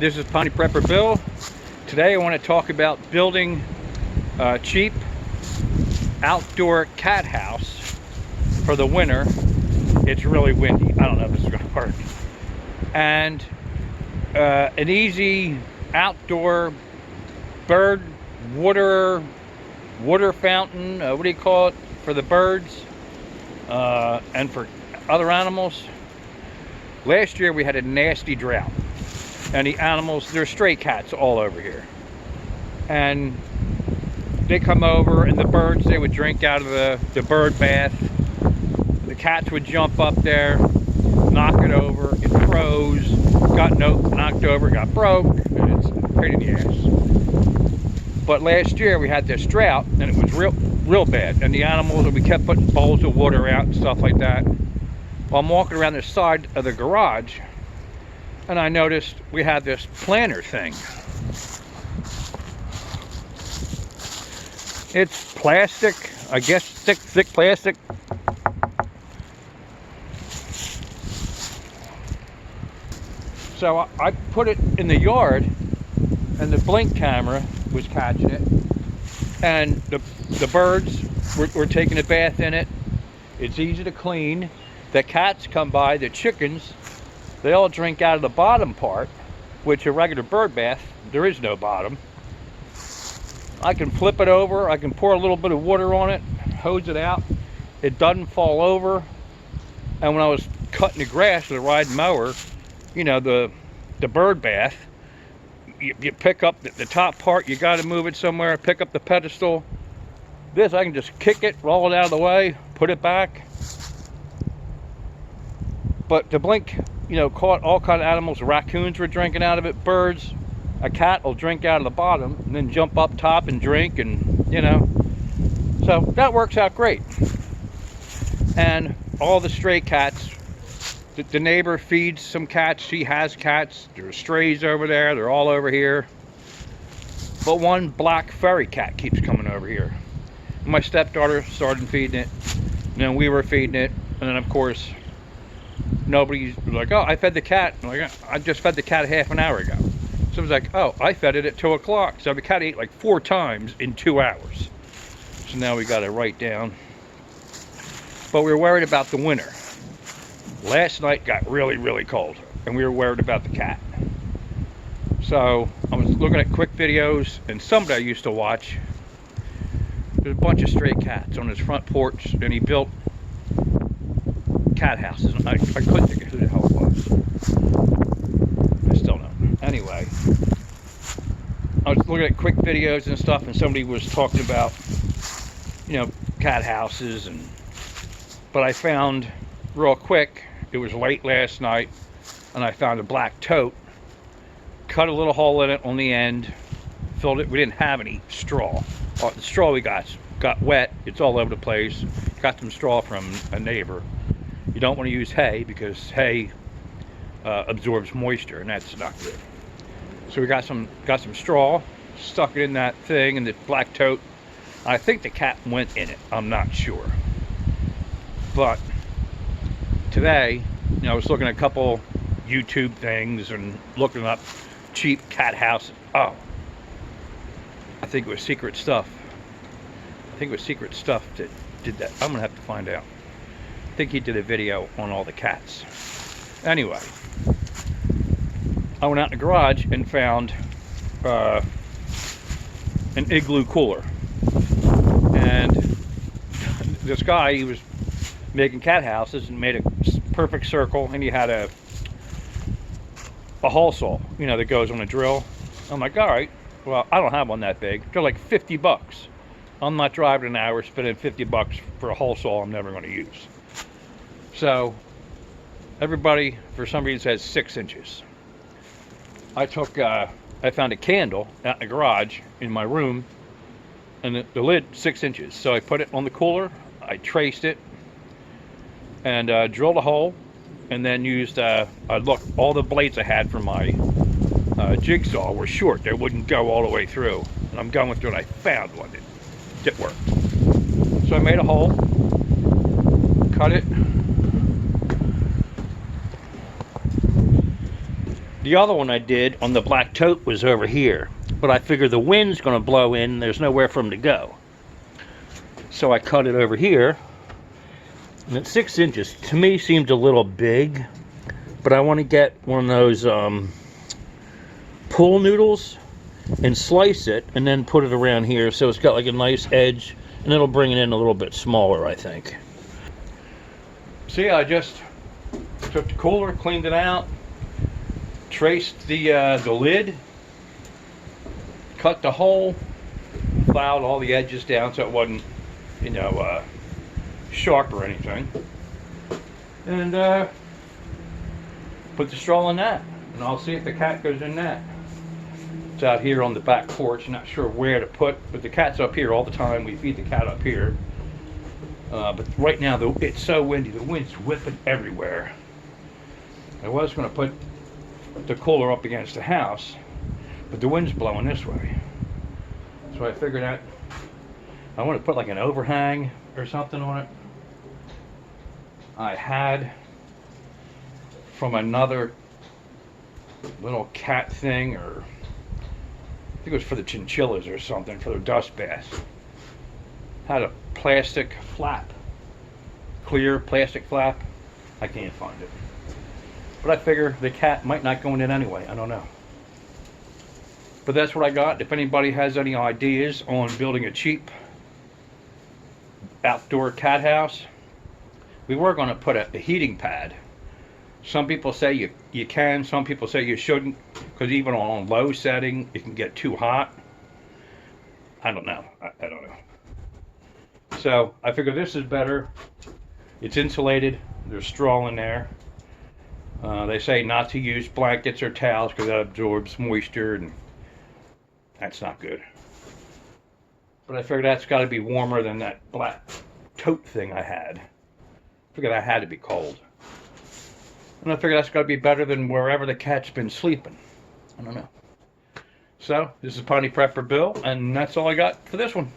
this is Piney Prepper Bill. Today I want to talk about building a cheap outdoor cat house for the winter. It's really windy. I don't know if this is going to work. And an easy outdoor bird water fountain, what do you call it, for the birds and for other animals. Last year we had a nasty drought, and the animals, there's stray cats all over here, and they come over, and the birds, they would drink out of the bird bath. The cats would jump up there, knock it over, it froze, got knocked over, got broke, and it's a pain in the ass. But last year we had this drought, and it was real bad, and the animals, we kept putting bowls of water out and stuff like that. Well, I'm walking around the side of the garage, and I noticed we had this planter thing. It's plastic, I guess, thick plastic. So I put it in the yard, and the blink camera was catching it, and the birds were taking a bath in it. It's easy to clean. The cats come by, the chickens, they all drink out of the bottom part, which a regular bird bath, there is no bottom. I can flip it over, I can pour a little bit of water on it, hose it out, it doesn't fall over. And when I was cutting the grass with a ride mower, you know, the bird bath, you pick up the top part, you got to move it somewhere, pick up the pedestal. This, I can just kick it, roll it out of the way, put it back. But the blink, you know, caught all kind of animals. Raccoons were drinking out of it, birds. A cat will drink out of the bottom and then jump up top and drink, and you know. So that works out great. And all the stray cats, the neighbor feeds some cats, she has cats. There are strays over there, they're all over here. But one black furry cat keeps coming over here. My stepdaughter started feeding it, and then we were feeding it, and then of course, nobody's like, oh, I fed the cat. I'm like, I just fed the cat half an hour ago. Someone's like, oh, I fed it at 2 o'clock. So the cat ate like 4 times in 2 hours. So now we got it right down. But we were worried about the winter. Last night got really cold, and we were worried about the cat. So I was looking at quick videos, and somebody I used to watch, there's a bunch of stray cats on his front porch, and he built cat houses. I couldn't think of who the hell it was. I still don't. Anyway, I was looking at quick videos and stuff, and somebody was talking about, you know, cat houses, but I found real quick, it was late last night, and I found a black tote, cut a little hole in it on the end, filled it. We didn't have any straw. The straw we got wet. It's all over the place. Got some straw from a neighbor. You don't want to use hay, because hay absorbs moisture, and that's not good. So we got some straw, stuck it in that thing, in the black tote. I think the cat went in it. I'm not sure. But today, you know, I was looking at a couple YouTube things and looking up cheap cat houses. Oh, I think it was Secret Stuff. I think it was Secret Stuff that did that. I'm gonna have to find out. I think he did a video on all the cats. Anyway, I went out in the garage and found an igloo cooler. And this guy, he was making cat houses and made a perfect circle, and he had a hole saw, you know, that goes on a drill. I'm like, all right, well, I don't have one that big. They're like 50 bucks. I'm not driving an hour spending 50 bucks for a hole saw I'm never going to use. So everybody, for some reason, says 6 inches. I found a candle out in the garage in my room, and the lid 6 inches. So I put it on the cooler, I traced it, and drilled a hole, and then used, look, all the blades I had from my jigsaw were short. They wouldn't go all the way through. And I'm going through, and I found one that worked. So I made a hole, cut it. The other one I did on the black tote was over here, but I figured the wind's going to blow in and there's nowhere for them to go. So I cut it over here, and it's 6 inches. To me, seemed a little big, but I want to get one of those pool noodles and slice it and then put it around here so it's got like a nice edge, and it'll bring it in a little bit smaller, I think. See, I just took the cooler, cleaned it out, traced the lid, cut the hole, filed all the edges down so it wasn't, you know, sharp or anything, and put the straw in that, and I'll see if the cat goes in that. It's out here on the back porch, not sure where to put, but the cat's up here all the time. We feed the cat up here, but right now it's so windy, the wind's whipping everywhere. I was going to put the cooler up against the house, but the wind's blowing this way, so I figured out I want to put like an overhang or something on it. I had from another little cat thing, or I think it was for the chinchillas or something, for their dust baths. Had a plastic flap, clear plastic flap. I can't find it, but I figure the cat might not go in it anyway. I don't know. But that's what I got. If anybody has any ideas on building a cheap outdoor cat house, we were going to put a heating pad. Some people say you can, some people say you shouldn't, because even on low setting it can get too hot. I don't know. I don't know. So I figure this is better. It's insulated. There's straw in there. They say not to use blankets or towels because that absorbs moisture, and that's not good. But I figured that's got to be warmer than that black tote thing I had. I figured that had to be cold. And I figured that's got to be better than wherever the cat's been sleeping. I don't know. So, this is Piney Prepper Bill, and that's all I got for this one.